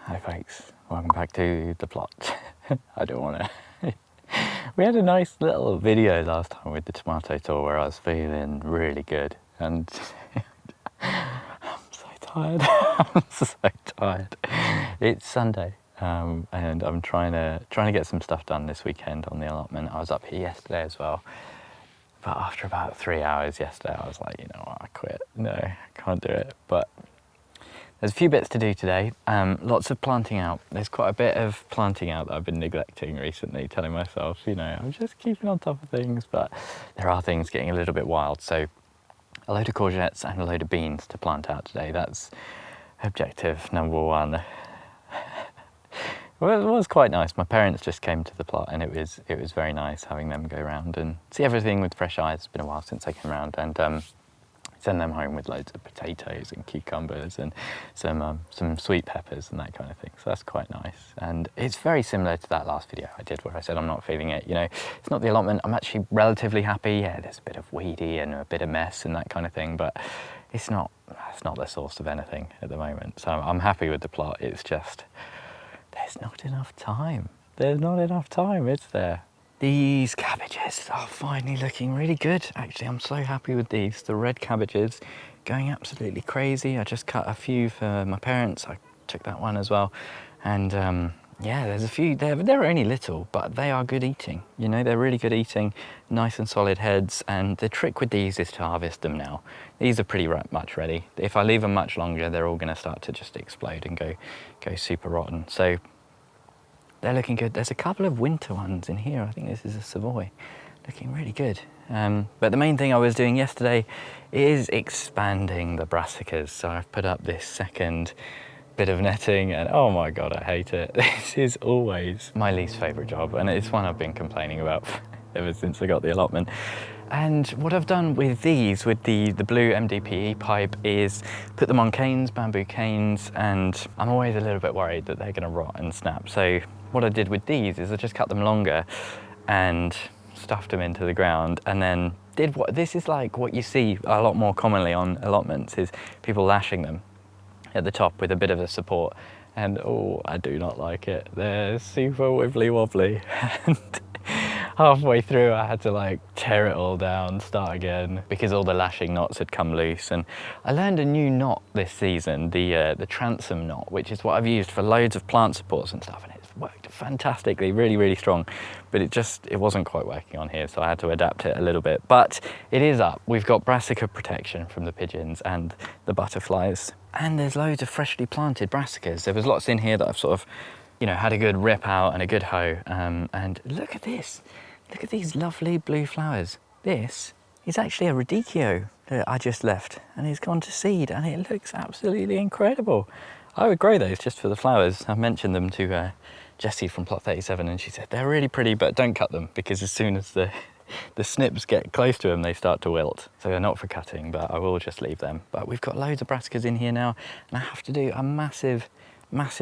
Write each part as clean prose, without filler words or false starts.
Hi folks, welcome back to the plot. I don't want to... We had a nice little video last time with the tomato tour where I was feeling really good and I'm so tired. I'm so tired. It's Sunday and I'm trying to get some stuff done this weekend on the allotment. I was up here yesterday as well, but after about 3 hours yesterday I was like, you know what, I quit. No, I can't do it. But there's a few bits to do today, lots of planting out. There's quite a bit of planting out that I've been neglecting recently, telling myself, you know, I'm just keeping on top of things, but there are things getting a little bit wild. So a load of courgettes and a load of beans to plant out today. That's objective number one. Well, it was quite nice. My parents just came to the plot and it was very nice having them go around and see everything with fresh eyes. It's been a while since I came around, and send them home with loads of potatoes and cucumbers and some sweet peppers and that kind of thing. So that's quite nice. And it's very similar to that last video I did where I said I'm not feeling it. You know, it's not the allotment. I'm actually relatively happy. Yeah, there's a bit of weedy and a bit of mess and that kind of thing, but it's not the source of anything at the moment. So I'm happy with the plot. It's just, there's not enough time. There's not enough time, is there? These cabbages are finally looking really good. Actually, I'm so happy with these. The red cabbages going absolutely crazy. I just cut a few for my parents. I took that one as well. And yeah, there's a few. They're only little, but they are good eating. You know, they're really good eating, nice and solid heads. And the trick with these is to harvest them now. These are pretty much ready. If I leave them much longer, they're all going to start to just explode and go super rotten. So they're looking good. There's a couple of winter ones in here. I think this is a Savoy, looking really good. But the main thing I was doing yesterday is expanding the brassicas. So I've put up this second bit of netting and oh my God, I hate it. This is always my least favorite job and it's one I've been complaining about ever since I got the allotment. And what I've done with these, with the blue MDPE pipe, is put them on canes, bamboo canes, and I'm always a little bit worried that they're gonna rot and snap. So what I did with these is I just cut them longer and stuffed them into the ground and then did this is like what you see a lot more commonly on allotments, is people lashing them at the top with a bit of a support. And oh, I do not like it. They're super wibbly wobbly. And halfway through I had to like tear it all down, start again, because all the lashing knots had come loose. And I learned a new knot this season, the transom knot, which is what I've used for loads of plant supports and stuff, and it's worked fantastically, really, really strong. But it wasn't quite working on here, so I had to adapt it a little bit. But it is up. We've got Brassica protection from the pigeons and the butterflies. And there's loads of freshly planted brassicas. There was lots in here that I've sort of, you know, had a good rip out and a good hoe. And look at this. Look at these lovely blue flowers. This is actually a radicchio that I just left and it's gone to seed and it looks absolutely incredible. I would grow those just for the flowers. I mentioned them to Jessie from Plot 37 and she said, they're really pretty, but don't cut them because as soon as the snips get close to them, they start to wilt. So they're not for cutting, but I will just leave them. But we've got loads of brassicas in here now and I have to do a massive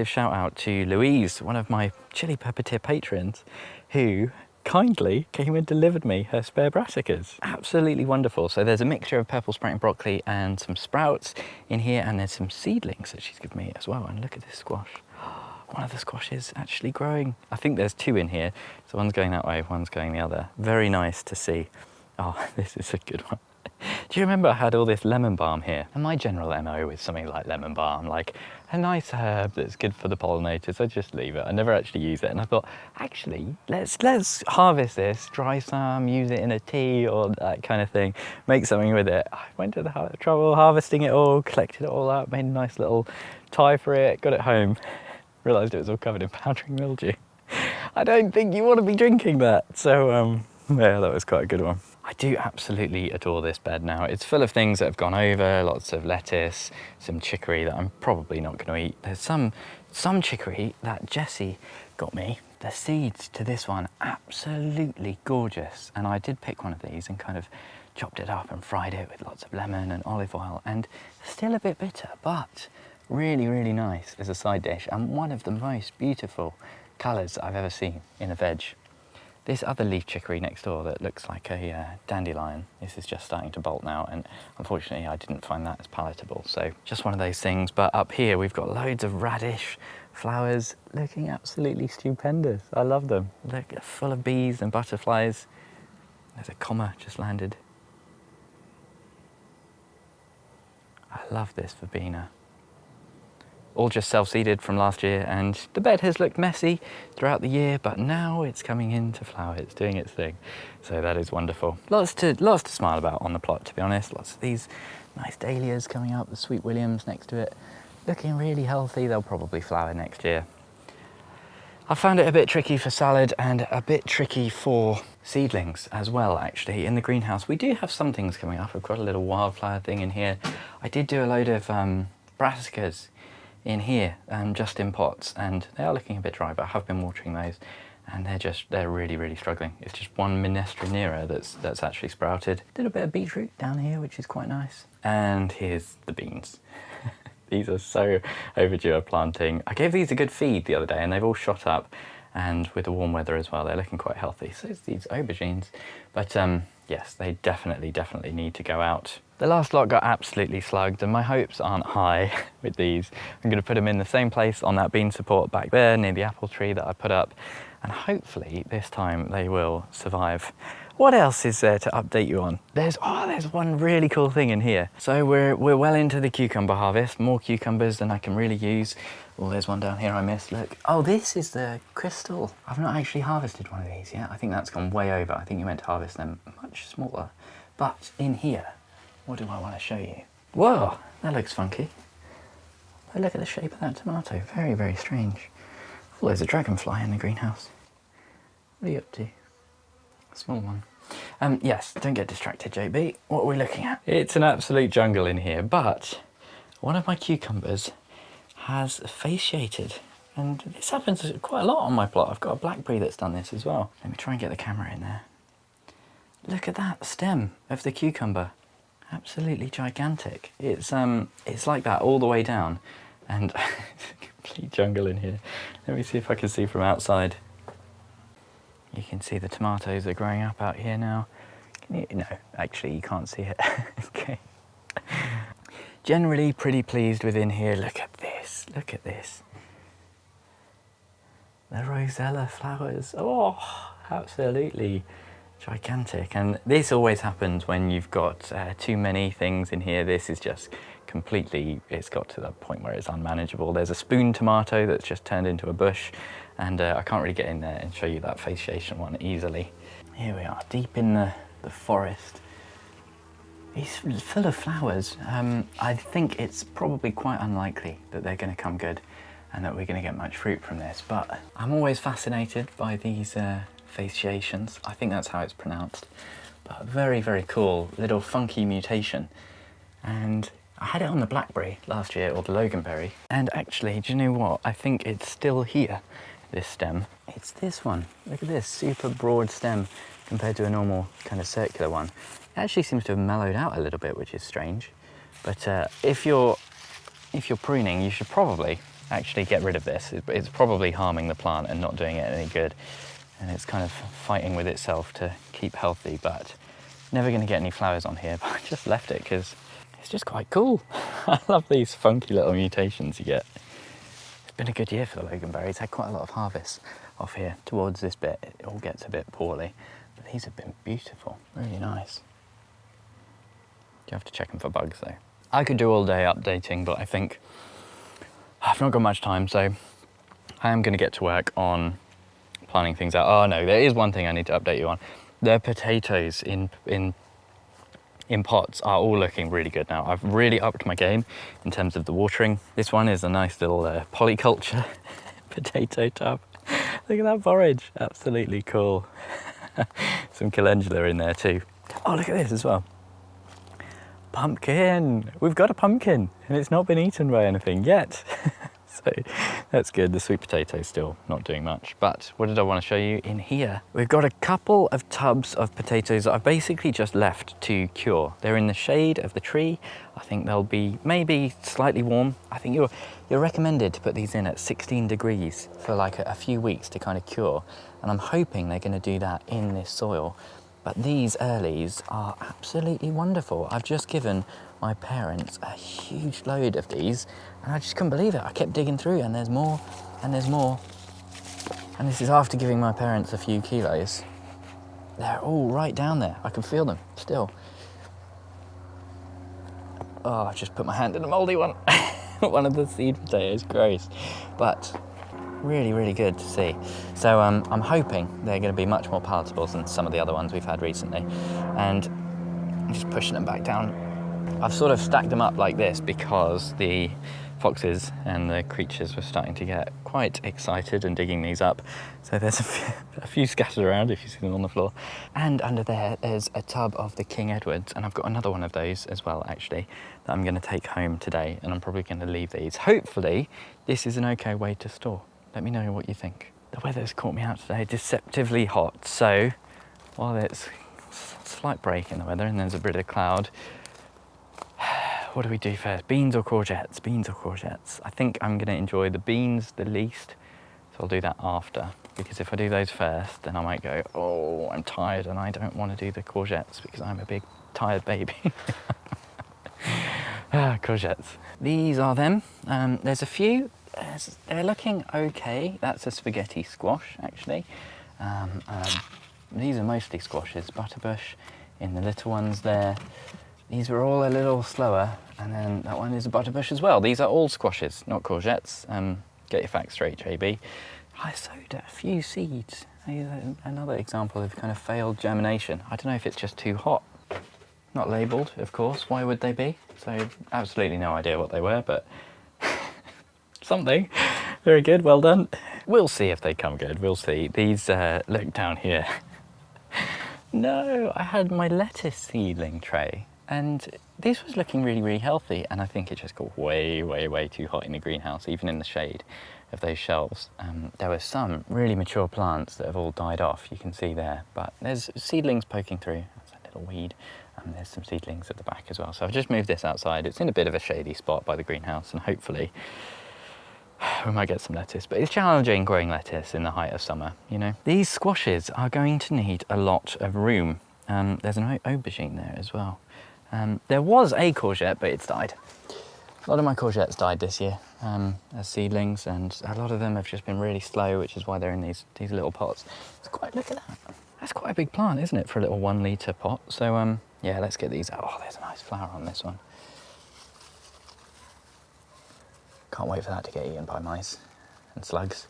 shout out to Louise, one of my chili pepper tier patrons, who kindly came and delivered me her spare brassicas. Absolutely wonderful. So there's a mixture of purple sprouting broccoli and some sprouts in here, and there's some seedlings that she's given me as well. And look at this squash. One of the squashes actually growing. I think there's two in here. So one's going that way, one's going the other. Very nice to see. Oh, this is a good one. Do you remember I had all this lemon balm here? And my general MO with something like lemon balm, like a nice herb that's good for the pollinators, I just leave it. I never actually use it. And I thought, actually, let's harvest this, dry some, use it in a tea or that kind of thing, make something with it. I went to the trouble harvesting it all, collected it all up, made a nice little tie for it, got it home, realised it was all covered in powdering mildew. I don't think you want to be drinking that. So yeah, that was quite a good one. I do absolutely adore this bed now. It's full of things that have gone over, lots of lettuce, some chicory that I'm probably not going to eat. There's some chicory that Jessie got me. The seeds to this one, absolutely gorgeous. And I did pick one of these and kind of chopped it up and fried it with lots of lemon and olive oil, and still a bit bitter, but really, really nice as a side dish and one of the most beautiful colours I've ever seen in a veg. This other leaf chicory next door that looks like a dandelion, this is just starting to bolt now, and unfortunately I didn't find that as palatable, so just one of those things. But up here we've got loads of radish, flowers looking absolutely stupendous. I love them. They're full of bees and butterflies. There's a comma just landed. I love this verbena. All just self-seeded from last year, and the bed has looked messy throughout the year, but now it's coming into flower, it's doing its thing. So that is wonderful. Lots to smile about on the plot, to be honest. Lots of these nice dahlias coming up, the sweet williams next to it, looking really healthy. They'll probably flower next year. I found it a bit tricky for salad and a bit tricky for seedlings as well, actually. In the greenhouse, we do have some things coming up. I've got a little wildflower thing in here. I did do a load of brassicas in here, just in pots, and they are looking a bit dry, but I have been watering those, and they're really struggling. It's just one Minestrone that's actually sprouted. Did a bit of beetroot down here, which is quite nice. And here's the beans. These are so overdue a planting. I gave these a good feed the other day, and they've all shot up, and with the warm weather as well, they're looking quite healthy. So it's these aubergines, but yes, they definitely need to go out. The last lot got absolutely slugged, and my hopes aren't high with these. I'm going to put them in the same place on that bean support back there near the apple tree that I put up, and hopefully this time they will survive. What else is there to update you on? There's one really cool thing in here. So we're well into the cucumber harvest, more cucumbers than I can really use. Oh, there's one down here I missed, look. Oh, this is the crystal. I've not actually harvested one of these yet. I think that's gone way over. I think you meant to harvest them much smaller. But in here, what do I want to show you? Whoa, that looks funky. Oh, look at the shape of that tomato. Very strange. Oh, there's a dragonfly in the greenhouse. What are you up to? A small one. Yes, don't get distracted, JB. What are we looking at? It's an absolute jungle in here, but one of my cucumbers has fasciated. And this happens quite a lot on my plot. I've got a blackberry that's done this as well. Let me try and get the camera in there. Look at that stem of the cucumber. Absolutely gigantic. It's like that all the way down, and it's a complete jungle in here. Let me see if I can see from outside. You can see the tomatoes are growing up out here now. No, actually you can't see it. Okay. Generally pretty pleased with in here. Look at this. The rosella flowers. Oh, absolutely gigantic. And this always happens when you've got too many things in here. This is just completely, it's got to the point where it's unmanageable. There's a spoon tomato that's just turned into a bush, and I can't really get in there and show you that fasciation one easily. Here we are, deep in the forest. It's full of flowers. I think it's probably quite unlikely that they're going to come good and that we're going to get much fruit from this, but I'm always fascinated by these fasciations. I think that's how it's pronounced. But very cool little funky mutation. And I had it on the blackberry last year, or the loganberry. And actually, do you know what? I think it's still here, this stem. It's this one. Look at this, super broad stem compared to a normal kind of circular one. It actually seems to have mellowed out a little bit, which is strange. But if you're pruning, you should probably actually get rid of this. It's probably harming the plant and not doing it any good. And it's kind of fighting with itself to keep healthy, but never going to get any flowers on here. But I just left it because it's just quite cool. I love these funky little mutations you get. It's been a good year for the loganberries. Had quite a lot of harvests off here. Towards this bit, it all gets a bit poorly, but these have been beautiful, really nice. You have to check them for bugs though. I could do all day updating, but I think I've not got much time, so I am going to get to work on planning things out. Oh no, there is one thing I need to update you on. The potatoes in pots are all looking really good now. I've really upped my game in terms of the watering. This one is a nice little polyculture potato tub. Look at that forage, absolutely cool. Some calendula in there too. Oh, look at this as well. Pumpkin! We've got a pumpkin and it's not been eaten by anything yet. So that's good. The sweet potato's still not doing much. But what did I want to show you in here? We've got a couple of tubs of potatoes that I've basically just left to cure. They're in the shade of the tree. I think they'll be maybe slightly warm. I think you're recommended to put these in at 16 degrees for like a few weeks to kind of cure. And I'm hoping they're going to do that in this soil. But these earlies are absolutely wonderful. I've just given my parents a huge load of these and I just couldn't believe it. I kept digging through and there's more and there's more. And this is after giving my parents a few kilos. They're all right down there. I can feel them still. Oh, I just put my hand in a mouldy one. One of the seed potatoes, gross. But really, really good to see. So I'm hoping they're going to be much more palatable than some of the other ones we've had recently. And I'm just pushing them back down. I've sort of stacked them up like this because the foxes and the creatures were starting to get quite excited and digging these up. So there's a few scattered around if you see them on the floor. And under there's a tub of the King Edwards, and I've got another one of those as well actually that I'm going to take home today, and I'm probably going to leave these. Hopefully this is an okay way to store. Let me know what you think. The weather's caught me out today, deceptively hot, so while it's a slight break in the weather and there's a bit of cloud, what do we do first? Beans or courgettes? Beans or courgettes? I think I'm going to enjoy the beans the least, so I'll do that after. Because if I do those first, then I might go, oh, I'm tired and I don't want to do the courgettes because I'm a big tired baby. Courgettes. These are them. There's a few. They're looking okay. That's a spaghetti squash, actually. These are mostly squashes. Butterbush in the little ones there. These were all a little slower, and then that one is a butterbush as well. These are all squashes, not courgettes. Get your facts straight, JB. I sowed a few seeds. Another example of kind of failed germination. I don't know if it's just too hot. Not labelled, of course. Why would they be? So absolutely no idea what they were, but something. Very good, well done. We'll see if they come good, we'll see. These, look down here. No, I had my lettuce seedling tray, and this was looking really, really healthy, and I think it just got way, way, way too hot in the greenhouse, even in the shade of those shelves. There were some really mature plants that have all died off, you can see there, but there's seedlings poking through. That's a little weed. There's some seedlings at the back as well. So I've just moved this outside. It's in a bit of a shady spot by the greenhouse, and hopefully we might get some lettuce. But it's challenging growing lettuce in the height of summer, you know. These squashes are going to need a lot of room. There's an aubergine there as well. There was a courgette, but it's died. A lot of my courgettes died this year as seedlings, and a lot of them have just been really slow, which is why they're in these little pots. Look at that. That's quite a big plant, isn't it, for a little 1 litre pot? So yeah, let's get these out. Oh, there's a nice flower on this one. Can't wait for that to get eaten by mice and slugs.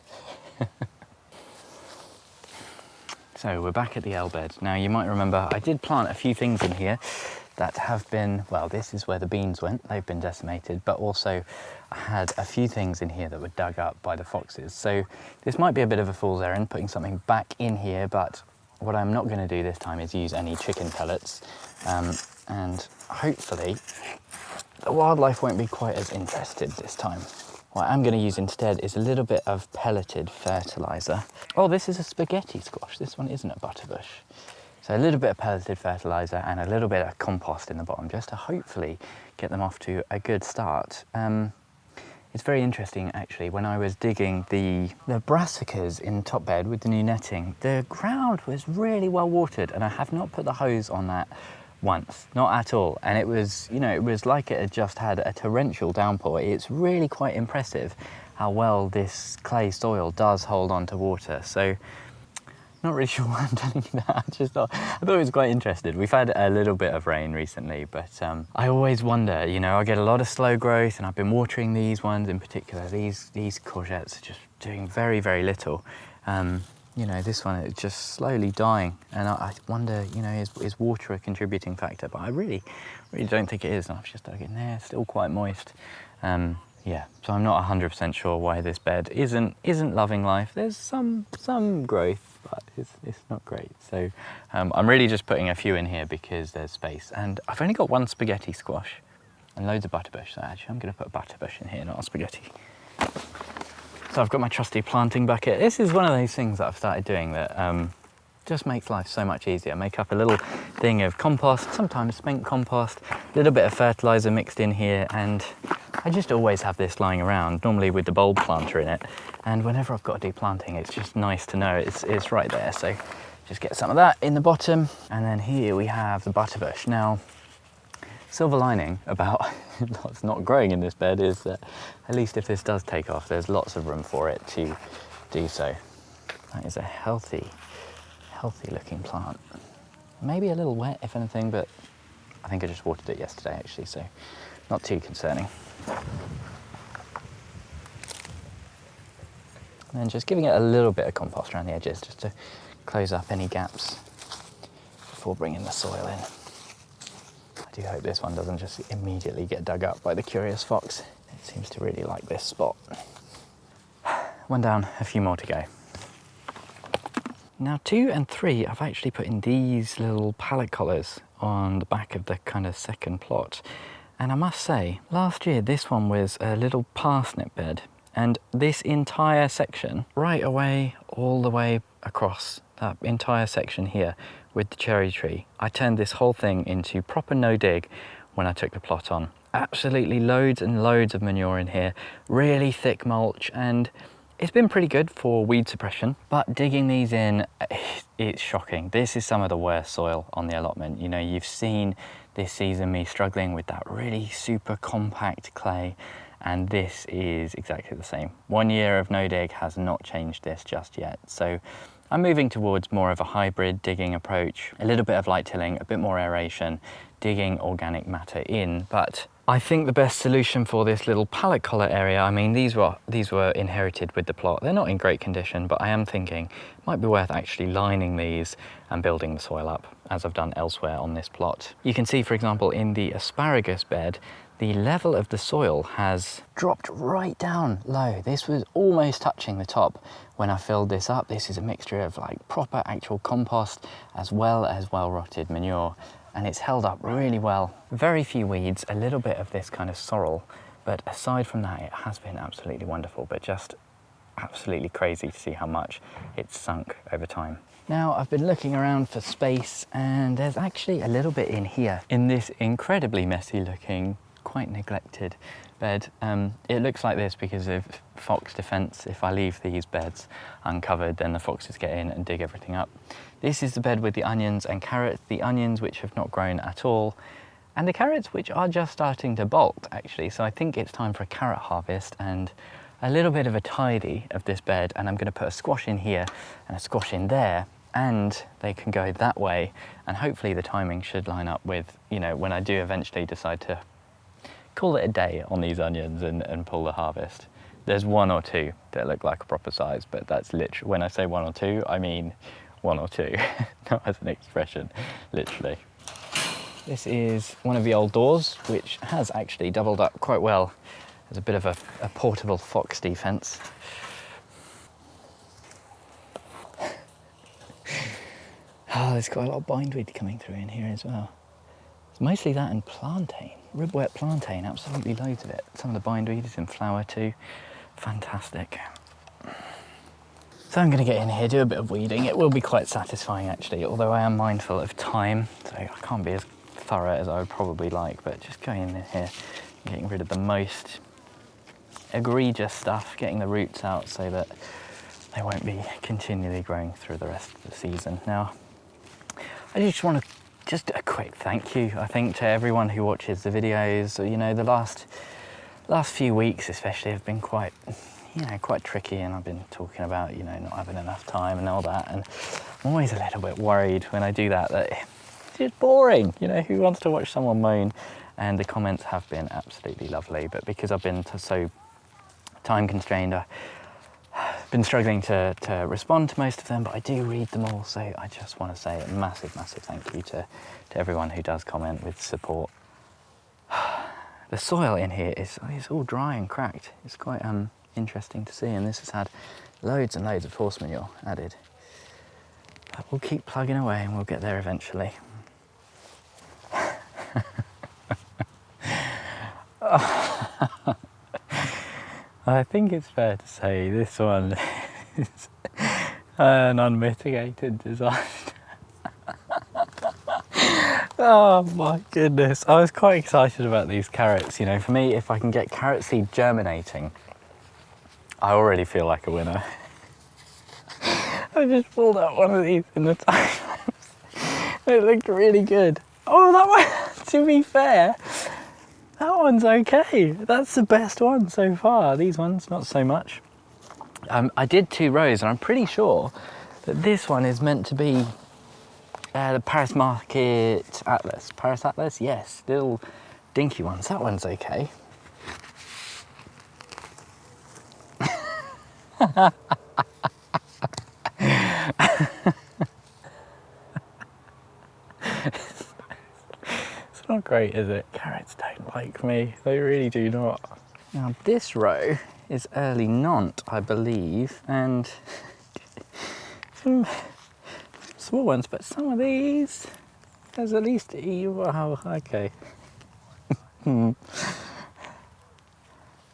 So we're back at the L bed. Now you might remember I did plant a few things in here that have been, well, this is where the beans went. They've been decimated, but also I had a few things in here that were dug up by the foxes. So this might be a bit of a fool's errand, putting something back in here, but what I'm not going to do this time is use any chicken pellets, and hopefully the wildlife won't be quite as interested this time. What I'm going to use instead is a little bit of pelleted fertiliser. Oh, this is a spaghetti squash. This one isn't a butterbush. So a little bit of pelleted fertiliser and a little bit of compost in the bottom, just to hopefully get them off to a good start. It's very interesting actually, when I was digging the brassicas in top bed with the new netting, the ground was really well watered, and I have not put the hose on that once, not at all. And it was, you know, it was like it had just had a torrential downpour. It's really quite impressive how well this clay soil does hold on to water. So not really sure why I'm telling you that. I thought it was quite interesting. We've had a little bit of rain recently, but I always wonder, you know, I get a lot of slow growth, and I've been watering these ones in particular. These courgettes are just doing very, very little. You know, this one is just slowly dying, and I wonder, you know, is water a contributing factor? But I really don't think it is. And I've just dug in there, still quite moist. Yeah, so I'm not 100% sure why this bed isn't loving life. There's some growth, but it's not great. So I'm really just putting a few in here because there's space, and I've only got one spaghetti squash and loads of butterbush. So actually, I'm going to put a butterbush in here, not a spaghetti. So I've got my trusty planting bucket. This is one of those things that I've started doing that just makes life so much easier. Make up a little thing of compost, sometimes spent compost, a little bit of fertiliser mixed in here, and I just always have this lying around, normally with the bulb planter in it. And whenever I've got to do planting, it's just nice to know it's right there. So just get some of that in the bottom. And then here we have the butterbush. Now, Silver lining about what's not growing in this bed is that at least if this does take off, there's lots of room for it to do so. That is a healthy looking plant. Maybe a little wet if anything, but I think I just watered it yesterday actually, so not too concerning. And then just giving it a little bit of compost around the edges just to close up any gaps before bringing the soil in. I do hope this one doesn't just immediately get dug up by the curious fox. It seems to really like this spot. One down, a few more to go. Now 2 and 3, I've actually put in these little pallet collars on the back of the kind of second plot. And I must say, last year this one was a little parsnip bed, and this entire section, right away, all the way across that entire section here with the cherry tree, I turned this whole thing into proper no dig when I took the plot on. Absolutely loads and loads of manure in here, really thick mulch, and it's been pretty good for weed suppression, but digging these in, it's shocking. This is some of the worst soil on the allotment. You know, you've seen this season me struggling with that really super compact clay, and this is exactly the same. 1 year of no dig has not changed this just yet. So I'm moving towards more of a hybrid digging approach, a little bit of light tilling, a bit more aeration, digging organic matter in. But I think the best solution for this little pallet collar area, I mean, these were inherited with the plot. They're not in great condition, but I am thinking it might be worth actually lining these and building the soil up, as I've done elsewhere on this plot. You can see, for example, in the asparagus bed, the level of the soil has dropped right down low. This was almost touching the top when I filled this up. This is a mixture of like proper actual compost as well as well-rotted manure, and it's held up really well. Very few weeds, a little bit of this kind of sorrel, but aside from that, it has been absolutely wonderful, but just absolutely crazy to see how much it's sunk over time. Now, I've been looking around for space, and there's actually a little bit in here in this incredibly messy looking, quite neglected bed. It looks like this because of fox defense. If I leave these beds uncovered, then the foxes get in and dig everything up. This is the bed with the onions and carrots, the onions which have not grown at all, and the carrots which are just starting to bolt actually. So I think it's time for a carrot harvest and a little bit of a tidy of this bed, and I'm going to put a squash in here and a squash in there, and they can go that way, and hopefully the timing should line up with, you know, when I do eventually decide to call it a day on these onions and pull the harvest. There's 1 or 2 that look like a proper size, but that's literally, when I say 1 or 2, I mean 1 or 2, not as an expression, literally. This is one of the old doors, which has actually doubled up quite well as a bit of a portable fox defense. Oh, there's quite a lot of bindweed coming through in here as well. It's mostly that and plantain, ribwort plantain, absolutely loads of it. Some of the bindweed is in flower too. Fantastic. So I'm going to get in here, do a bit of weeding. It will be quite satisfying actually, although I am mindful of time, so I can't be as thorough as I would probably like, but just going in here, getting rid of the most egregious stuff, getting the roots out so that they won't be continually growing through the rest of the season. Now, I just want to just a quick thank you, I think, to everyone who watches the videos. You know, the last few weeks especially have been quite tricky, and I've been talking about, you know, not having enough time and all that, and I'm always a little bit worried when I do that it's just boring. You know, who wants to watch someone moan? And the comments have been absolutely lovely, but because I've been so time constrained, I've been struggling to respond to most of them, but I do read them all, so I just want to say a massive thank you to everyone who does comment with support. The soil in here is all dry and cracked. It's quite interesting to see, and this has had loads and loads of horse manure added. But we'll keep plugging away and we'll get there eventually. I think it's fair to say this one is an unmitigated disaster. Oh my goodness, I was quite excited about these carrots. You know, for me, if I can get carrot seed germinating, I already feel like a winner. I just pulled out one of these in the time lapse. It looked really good. Oh, that one! To be fair, that one's okay. That's the best one so far. These ones, not so much. I did 2 rows, and I'm pretty sure that this one is meant to be the Paris Market Atlas. Paris Atlas, yes, little dinky ones. That one's okay. It's not great, is it? Carrots don't like me. They really do not. Now this row is early Nantes, I believe, and some small ones, but some of these, there's at least, wow, okay.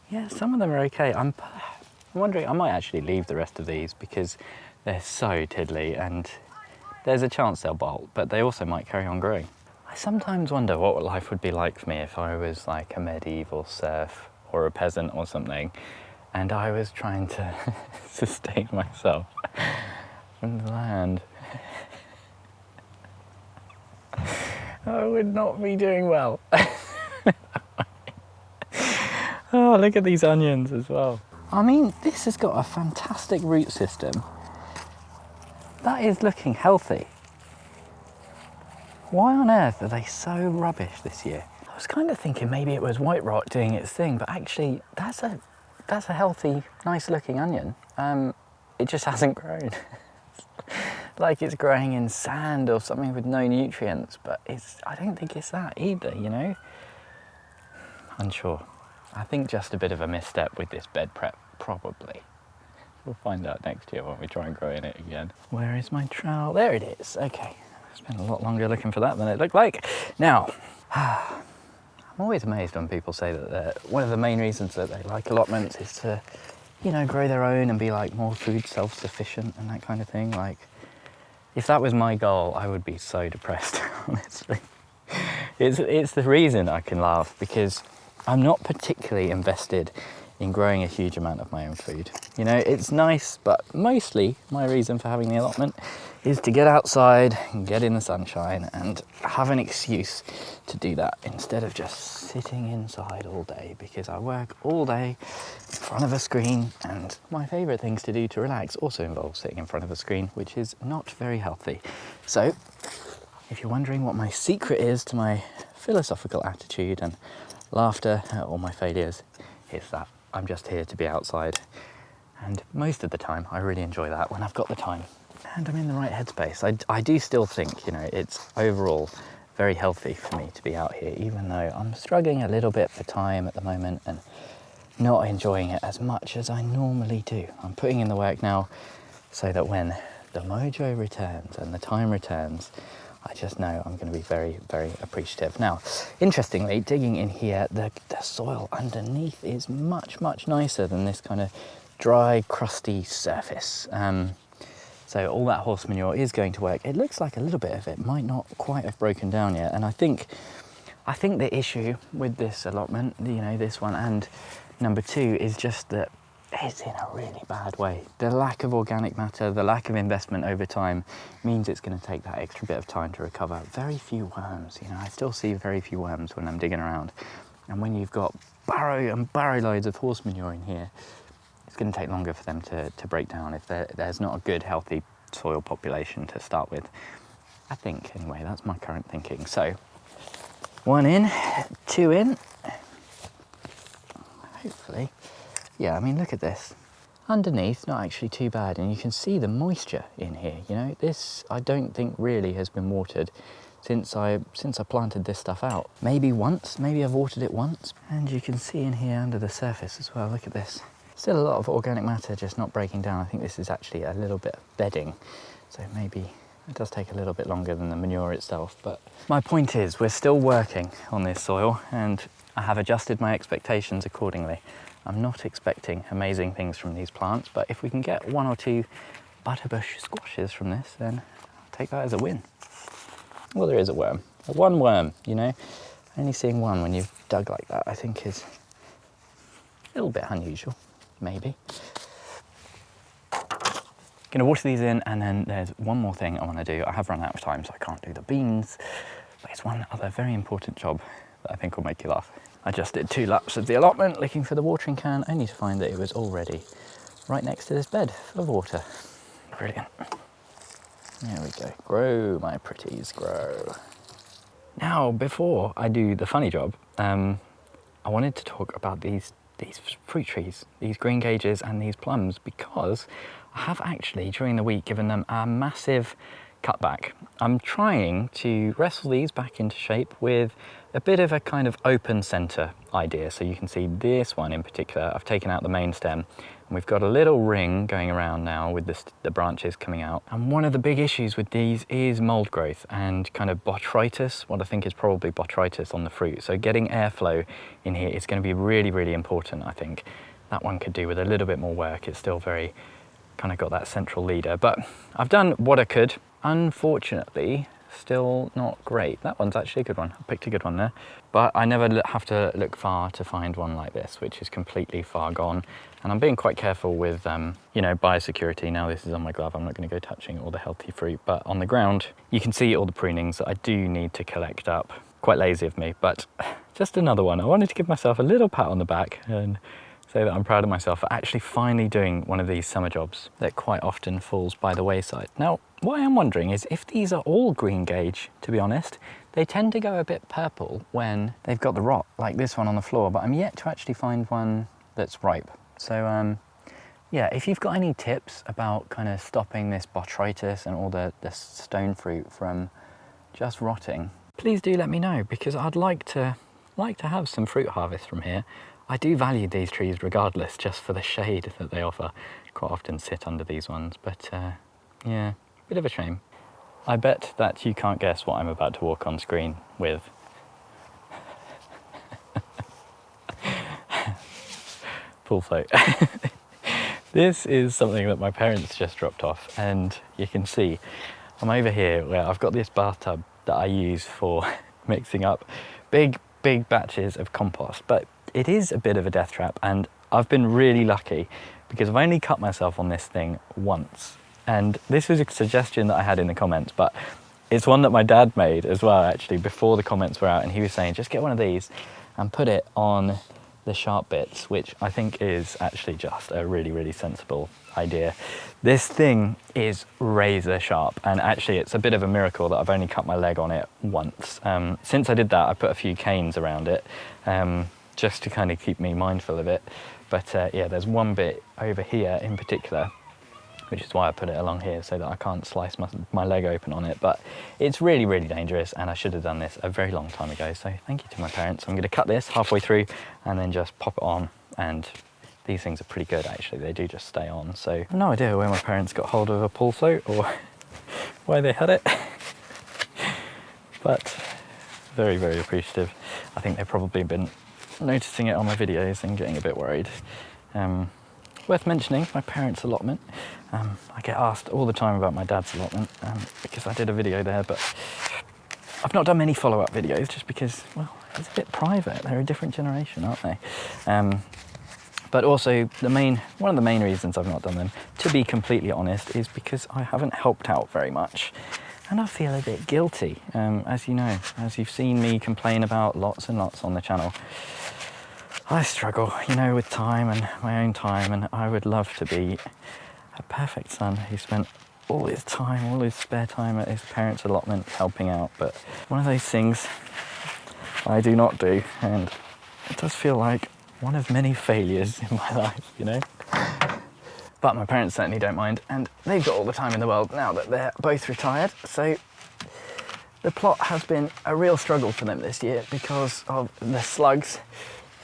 Yeah, some of them are okay. I'm wondering, I might actually leave the rest of these because they're so tiddly and there's a chance they'll bolt, but they also might carry on growing. I sometimes wonder what life would be like for me if I was like a medieval serf or a peasant or something, and I was trying to sustain myself from the land. I would not be doing well. Oh, look at these onions as well. I mean, this has got a fantastic root system. That is looking healthy. Why on earth are they so rubbish this year? I was kind of thinking maybe it was white rot doing its thing, but actually that's a healthy, nice looking onion. It just hasn't grown. Like it's growing in sand or something with no nutrients, but I don't think it's that either, you know? Unsure. I think just a bit of a misstep with this bed prep, probably. We'll find out next year when we try and grow in it again. Where is my trowel? There it is, okay. I spent a lot longer looking for that than it looked like. Now, I'm always amazed when people say that one of the main reasons that they like allotments is to, you know, grow their own and be like more food self-sufficient and that kind of thing. Like, if that was my goal, I would be so depressed, honestly. It's the reason I can laugh, because I'm not particularly invested in growing a huge amount of my own food. You know, it's nice, but mostly my reason for having the allotment is to get outside and get in the sunshine and have an excuse to do that instead of just sitting inside all day, because I work all day in front of a screen, and my favourite things to do to relax also involve sitting in front of a screen, which is not very healthy. So, if you're wondering what my secret is to my philosophical attitude and laughter at all my failures, it's that I'm just here to be outside, and most of the time I really enjoy that when I've got the time and I'm in the right headspace. I do still think, you know, it's overall very healthy for me to be out here, even though I'm struggling a little bit for time at the moment and not enjoying it as much as I normally do. I'm putting in the work now so that when the mojo returns and the time returns, I just know I'm going to be very, very appreciative. Now, interestingly, digging in here, the soil underneath is much, much nicer than this kind of dry, crusty surface. So all that horse manure is going to work. It looks like a little bit of it might not quite have broken down yet. And I think the issue with this allotment, you know, this one and number 2, is just that it's in a really bad way. The lack of organic matter, the lack of investment over time means it's going to take that extra bit of time to recover. Very few worms, you know, I still see very few worms when I'm digging around. And when you've got barrow and barrow loads of horse manure in here, it's going to take longer for them to break down if there's not a good, healthy soil population to start with. I think, anyway, that's my current thinking. So, 1 in, 2 in. Hopefully. Yeah, I mean, look at this. Underneath, not actually too bad, and you can see the moisture in here, you know. This, I don't think really has been watered since I planted this stuff out. Maybe once, maybe I've watered it once. And you can see in here under the surface as well, look at this. Still a lot of organic matter just not breaking down. I think this is actually a little bit of bedding, so maybe it does take a little bit longer than the manure itself. But my point is, we're still working on this soil, and I have adjusted my expectations accordingly. I'm not expecting amazing things from these plants, but if we can get 1 or 2 butterbush squashes from this, then I'll take that as a win. Well, there is a worm. One worm, you know. Only seeing one when you've dug like that, I think, is a little bit unusual, maybe. Gonna water these in, and then there's one more thing I want to do. I have run out of time, so I can't do the beans, There's one other very important job that I think will make you laugh. I just did 2 laps of the allotment looking for the watering can, only to find that it was already right next to this bed full of water. Brilliant. There we go. Grow, my pretties, grow. Now, before I do the funny job, I wanted to talk about these fruit trees, these green gages and these plums, because I have actually, during the week, given them a massive cutback. I'm trying to wrestle these back into shape with a bit of a kind of open centre idea. So you can see this one in particular, I've taken out the main stem, and we've got a little ring going around now with the branches coming out. And one of the big issues with these is mould growth and kind of botrytis, what I think is probably botrytis on the fruit. So getting airflow in here is going to be really, really important, I think. That one could do with a little bit more work. It's still very kind of got that central leader, but I've done what I could. Unfortunately, still not great. That one's actually a good one. I picked a good one there, but I never have to look far to find one like this, which is completely far gone. And I'm being quite careful with, you know, biosecurity. Now this is on my glove, I'm not going to go touching all the healthy fruit, but on the ground, you can see all the prunings that I do need to collect up. Quite lazy of me, but just another one. I wanted to give myself a little pat on the back and say that I'm proud of myself for actually finally doing one of these summer jobs that quite often falls by the wayside. Now, what I am wondering is if these are all green gage, to be honest, they tend to go a bit purple when they've got the rot, like this one on the floor, but I'm yet to actually find one that's ripe. So, yeah, if you've got any tips about kind of stopping this botrytis and all the stone fruit from just rotting, please do let me know, because I'd like to have some fruit harvest from here. I do value these trees regardless, just for the shade that they offer. Quite often sit under these ones, but yeah, bit of a shame. I bet that you can't guess what I'm about to walk on screen with. Pool float. This is something that my parents just dropped off, and you can see I'm over here where I've got this bathtub that I use for mixing up big batches of compost, but it is a bit of a death trap, and I've been really lucky because I've only cut myself on this thing once. And this was a suggestion that I had in the comments, but it's one that my dad made as well, actually, before the comments were out, and he was saying, just get one of these and put it on the sharp bits, which I think is actually just a really, really sensible idea. This thing is razor sharp, and actually it's a bit of a miracle that I've only cut my leg on it once. Since I did that, I put a few canes around it, just to kind of keep me mindful of it. But yeah, there's one bit over here in particular, which is why I put it along here, so that I can't slice my leg open on it. But it's really, really dangerous, and I should have done this a very long time ago. So thank you to my parents. I'm going to cut this halfway through and then just pop it on, and these things are pretty good actually. They do just stay on. So I have no idea where my parents got hold of a pool float or why they had it, but very, very appreciative. I think they've probably been noticing it on my videos and getting a bit worried. Worth mentioning, my parents' allotment. I get asked all the time about my dad's allotment because I did a video there, but I've not done many follow-up videos just because, well, it's a bit private. They're a different generation, aren't they? But also, one of the main reasons I've not done them, to be completely honest, is because I haven't helped out very much. And I feel a bit guilty, as you know, as you've seen me complain about lots and lots on the channel. I struggle, you know, with time and my own time, and I would love to be a perfect son who spent all his time, all his spare time at his parents' allotment helping out. But one of those things I do not do, and it does feel like one of many failures in my life, you know. But my parents certainly don't mind, and they've got all the time in the world now that they're both retired. So the plot has been a real struggle for them this year because of the slugs,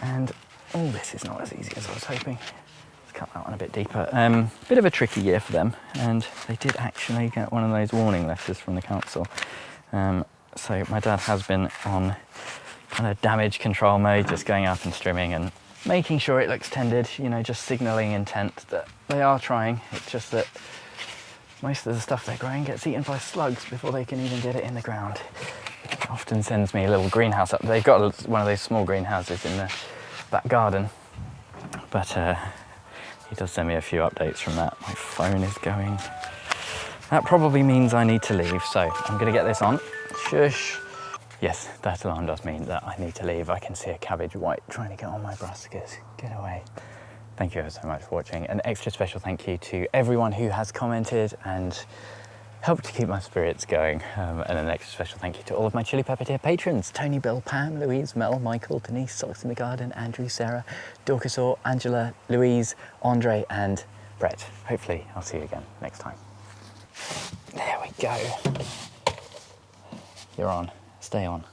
and oh, this is not as easy as I was hoping. Let's cut that one a bit deeper. Bit of a tricky year for them, and they did actually get one of those warning letters from the council. So my dad has been on kind of damage control mode, just going up and strimming and making sure it looks tended, you know, just signalling intent that they are trying. It's just that most of the stuff they're growing gets eaten by slugs before they can even get it in the ground. It often sends me a little greenhouse up. They've got one of those small greenhouses in the back garden, but he does send me a few updates from that. My phone is going. That probably means I need to leave, so I'm going to get this on. Shush. Yes, that alarm does mean that I need to leave. I can see a cabbage white trying to get on my brassicas. Get away. Thank you ever so much for watching. An extra special thank you to everyone who has commented and helped to keep my spirits going. And an extra special thank you to all of my Chili Pepper tier patrons: Tony, Bill, Pam, Louise, Mel, Michael, Denise, Socks in the Garden, Andrew, Sarah, Dorcasaur, Angela, Louise, Andre and Brett. Hopefully I'll see you again next time. There we go. You're on. Stay on.